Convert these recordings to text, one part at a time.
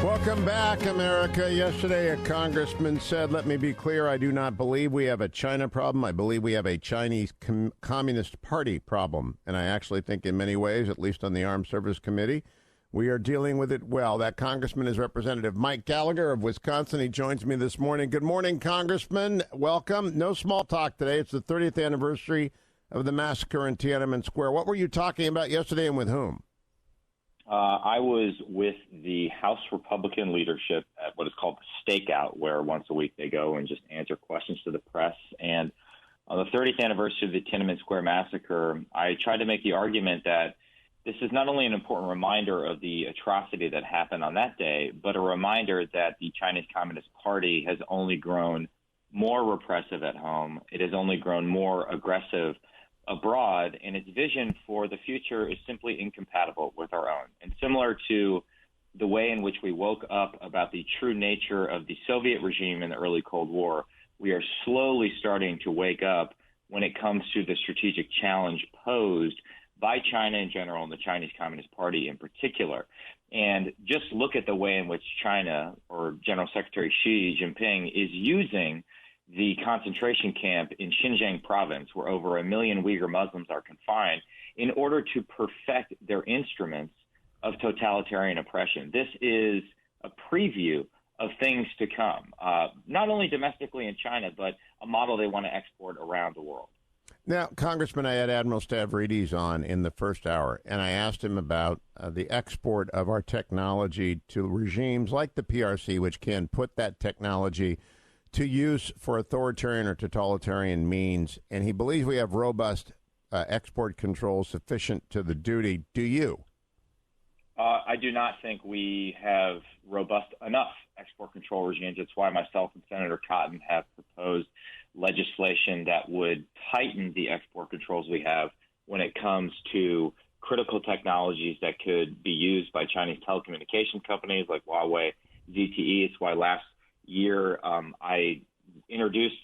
Welcome back, America. Yesterday, a congressman said, let me be clear, I do not believe we have a China problem. I believe we have a Chinese Communist Party problem. And I actually think in many ways, at least on the Armed Service Committee, we are dealing with it well. That congressman is Representative Mike Gallagher of Wisconsin. He joins me this morning. Good morning, Congressman. Welcome. No small talk today. It's the 30th anniversary of the massacre in Tiananmen Square. What were you talking about yesterday and with whom? I was with the House Republican leadership at what is called the Stakeout, where once a week they go and just answer questions to the press. And on the 30th anniversary of the Tiananmen Square massacre, I tried to make the argument that this is not only an important reminder of the atrocity that happened on that day, but a reminder that the Chinese Communist Party has only grown more repressive at home. It has only grown more aggressive abroad, and its vision for the future is simply incompatible with our own. And similar to the way in which we woke up about the true nature of the Soviet regime in the early Cold War, we are slowly starting to wake up when it comes to the strategic challenge posed by China in general and the Chinese Communist Party in particular. And just look at the way in which China, or General Secretary Xi Jinping, is using the concentration camp in Xinjiang province, where over 1 million Uyghur Muslims are confined, in order to perfect their instruments of totalitarian oppression. This is a preview of things to come, not only domestically in China, but a model they want to export around the world. Now, Congressman, I had Admiral Stavridis on in the first hour, and I asked him about the export of our technology to regimes like the PRC, which can put that technology to use for authoritarian or totalitarian means, and he believes we have robust export controls sufficient to the duty. Do you? I do not think we have robust enough export control regimes. It's why myself and Senator Cotton have proposed legislation that would tighten the export controls we have when it comes to critical technologies that could be used by Chinese telecommunication companies like Huawei, ZTE. It's why last year, I introduced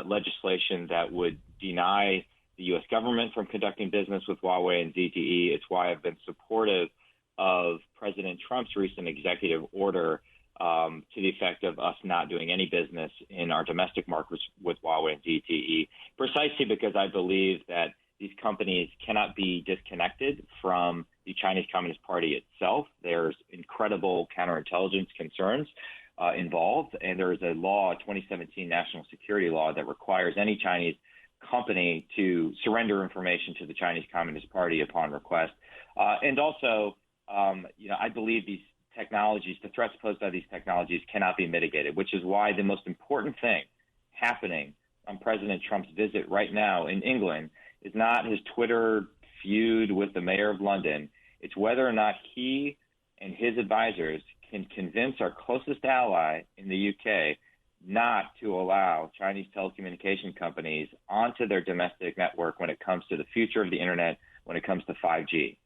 legislation that would deny the U.S. government from conducting business with Huawei and ZTE. It's why I've been supportive of President Trump's recent executive order to the effect of us not doing any business in our domestic markets with Huawei and ZTE, precisely because I believe that these companies cannot be disconnected from the Chinese Communist Party itself. There's incredible counterintelligence concerns involved, and there is a law, a 2017 national security law, that requires any Chinese company to surrender information to the Chinese Communist Party upon request. And also, I believe these technologies, the threats posed by these technologies cannot be mitigated, which is why the most important thing happening on President Trump's visit right now in England is not his Twitter feud with the mayor of London. It's whether or not he and his advisors can convince our closest ally in the UK not to allow Chinese telecommunication companies onto their domestic network when it comes to the future of the internet, when it comes to 5G.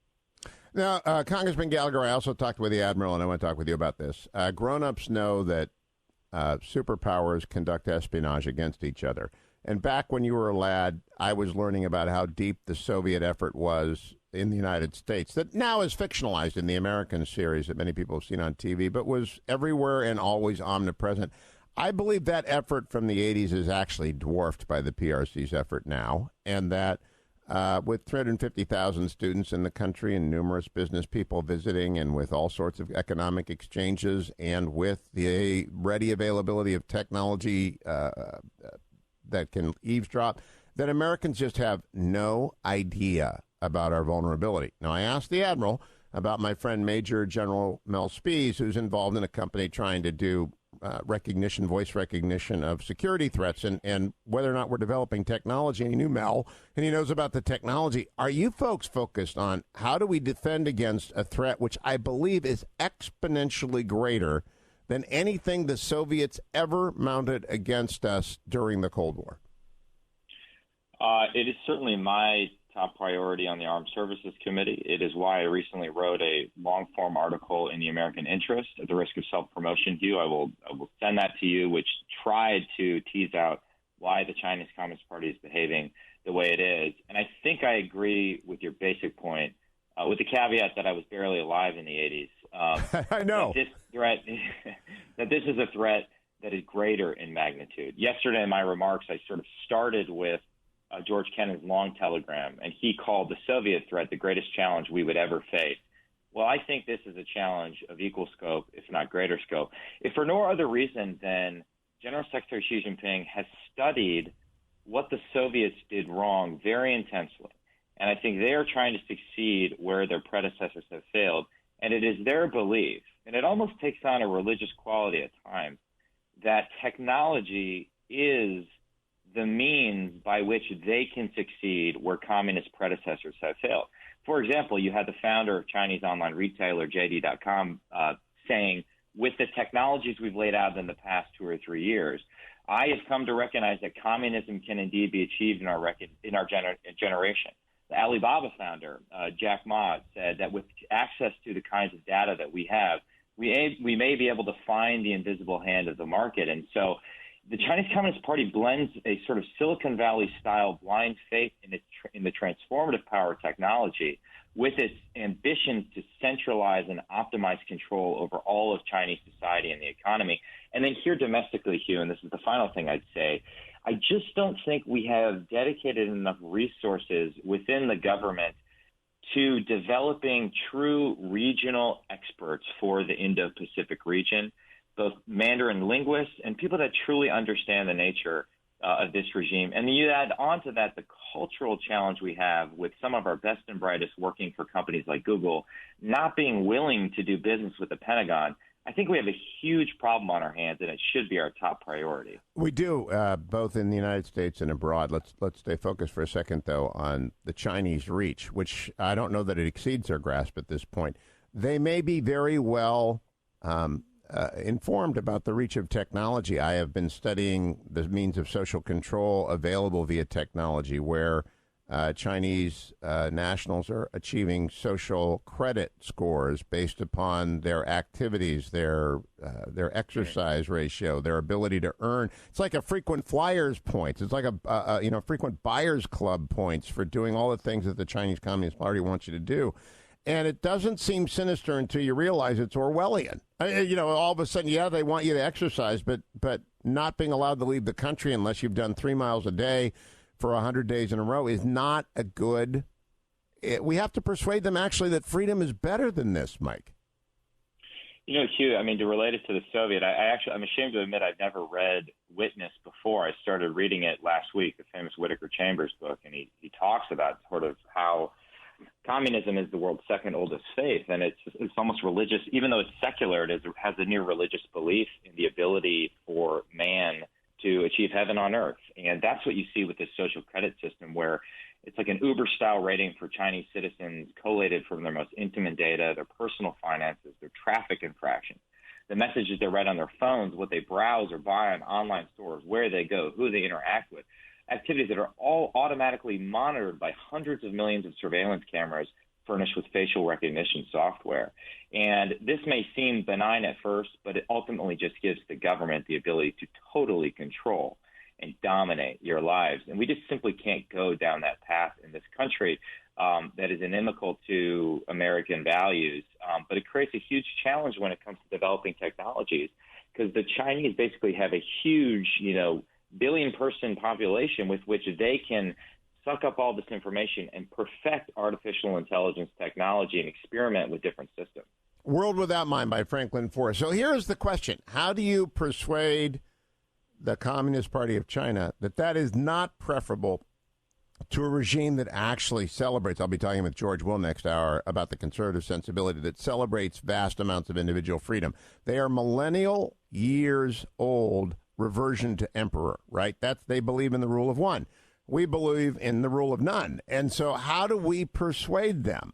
Now, Congressman Gallagher, I also talked with the Admiral, and I want to talk with you about this. Grown-ups know that superpowers conduct espionage against each other. And back when you were a lad, I was learning about how deep the Soviet effort was in the United States, that now is fictionalized in the American series that many people have seen on TV, but was everywhere and always omnipresent. I believe that effort from the 80s is actually dwarfed by the PRC's effort now, and that with 350,000 students in the country and numerous business people visiting, and with all sorts of economic exchanges, and with the ready availability of technology that can eavesdrop, that Americans just have no idea about our vulnerability. Now, I asked the Admiral about my friend Major General Mel Spees, who's involved in a company trying to do voice recognition of security threats, and whether or not we're developing technology. And he knew Mel, and he knows about the technology. Are you folks focused on how do we defend against a threat which I believe is exponentially greater than anything the Soviets ever mounted against us during the Cold War? It is certainly my top priority on the Armed Services Committee. It is why I recently wrote a long-form article in the American Interest. At the risk of self-promotion, Hugh, I will send that to you, which tried to tease out why the Chinese Communist Party is behaving the way it is. And I think I agree with your basic point, with the caveat that I was barely alive in the 80s. I know. That this is a threat that is greater in magnitude. Yesterday in my remarks, I sort of started with George Kennan's long telegram, and he called the Soviet threat the greatest challenge we would ever face. Well, I think this is a challenge of equal scope, if not greater scope, if for no other reason than General Secretary Xi Jinping has studied what the Soviets did wrong very intensely. And I think they are trying to succeed where their predecessors have failed. And it is their belief, and it almost takes on a religious quality at times, that technology is the means by which they can succeed where communist predecessors have failed. For example, you had the founder of Chinese online retailer JD.com saying, with the technologies we've laid out in the past 2 or 3 years, I have come to recognize that communism can indeed be achieved in our generation. The Alibaba founder, Jack Ma, said that with access to the kinds of data that we have, we may be able to find the invisible hand of the market. And so the Chinese Communist Party blends a sort of Silicon Valley-style blind faith in the transformative power of technology with its ambition to centralize and optimize control over all of Chinese society and the economy. And then here domestically, Hugh, and this is the final thing I'd say, I just don't think we have dedicated enough resources within the government to developing true regional experts for the Indo-Pacific region, both Mandarin linguists and people that truly understand the nature of this regime. And you add on to that the cultural challenge we have with some of our best and brightest working for companies like Google not being willing to do business with the Pentagon. I think we have a huge problem on our hands, and it should be our top priority. We do, both in the United States and abroad. Let's stay focused for a second, though, on the Chinese reach, which I don't know that it exceeds their grasp at this point. They may be very well informed about the reach of technology. I have been studying the means of social control available via technology, where Chinese nationals are achieving social credit scores based upon their activities, their exercise ratio, their ability to earn. It's like a frequent flyers points. It's like a frequent buyers club points for doing all the things that the Chinese Communist Party wants you to do. And it doesn't seem sinister until you realize it's Orwellian. All of a sudden, yeah, they want you to exercise, but not being allowed to leave the country unless you've done 3 miles a day for 100 days in a row is not a good. We have to persuade them actually that freedom is better than this, Mike. Hugh, I mean, to relate it to the Soviet, I'm ashamed to admit I've never read Witness before. I started reading it last week, the famous Whittaker Chambers book, and he talks about sort of how communism is the world's second oldest faith, and it's almost religious. Even though it's secular, it has a near religious belief in the ability for man to achieve heaven on earth. And that's what you see with this social credit system, where it's like an Uber-style rating for Chinese citizens collated from their most intimate data, their personal finances, their traffic infractions, the messages they read on their phones, what they browse or buy on online stores, where they go, who they interact with, activities that are all automatically monitored by hundreds of millions of surveillance cameras furnished with facial recognition software. And this may seem benign at first, but it ultimately just gives the government the ability to totally control and dominate your lives. And we just simply can't go down that path in this country that is inimical to American values. But it creates a huge challenge when it comes to developing technologies, because the Chinese basically have a huge, billion-person population with which they can suck up all this information and perfect artificial intelligence technology and experiment with different systems. World Without Mind by Franklin Forrest. So here's the question. How do you persuade the Communist Party of China that is not preferable to a regime that actually celebrates? I'll be talking with George Will next hour about the conservative sensibility that celebrates vast amounts of individual freedom. They are millennial years old reversion to emperor, right? They believe in the rule of one. We believe in the rule of none. And so how do we persuade them?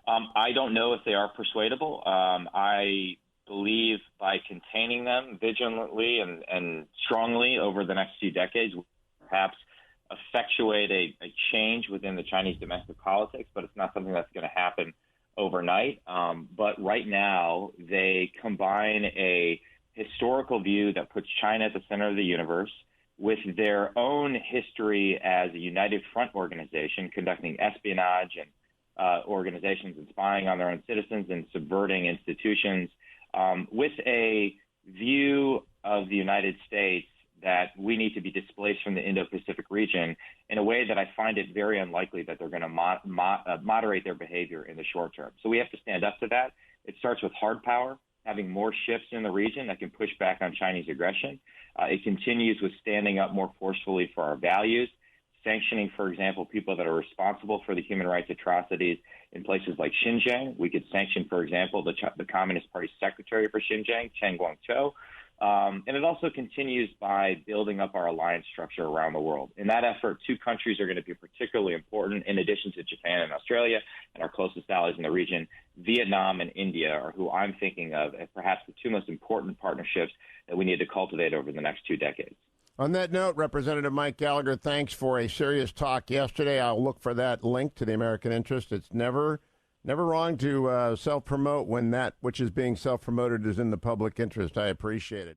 I don't know if they are persuadable. I believe by containing them vigilantly and strongly over the next few decades, perhaps effectuate a change within the Chinese domestic politics, but it's not something that's going to happen overnight. But right now, they combine a historical view that puts China at the center of the universe with their own history as a united front organization conducting espionage and organizations and spying on their own citizens and subverting institutions, with a view of the United States that we need to be displaced from the Indo-Pacific region in a way that I find it very unlikely that they're going to moderate their behavior in the short term. So we have to stand up to that. It starts with hard power, having more ships in the region that can push back on Chinese aggression. It continues with standing up more forcefully for our values, sanctioning, for example, people that are responsible for the human rights atrocities in places like Xinjiang. We could sanction, for example, the Communist Party secretary for Xinjiang, Chen Guangzhou. And it also continues by building up our alliance structure around the world. In that effort, two countries are going to be particularly important, in addition to Japan and Australia and our closest allies in the region. Vietnam and India are who I'm thinking of as perhaps the two most important partnerships that we need to cultivate over the next 2 decades. On that note, Representative Mike Gallagher, thanks for a serious talk yesterday. I'll look for that link to the American Interest. It's never wrong to self-promote when that which is being self-promoted is in the public interest. I appreciate it.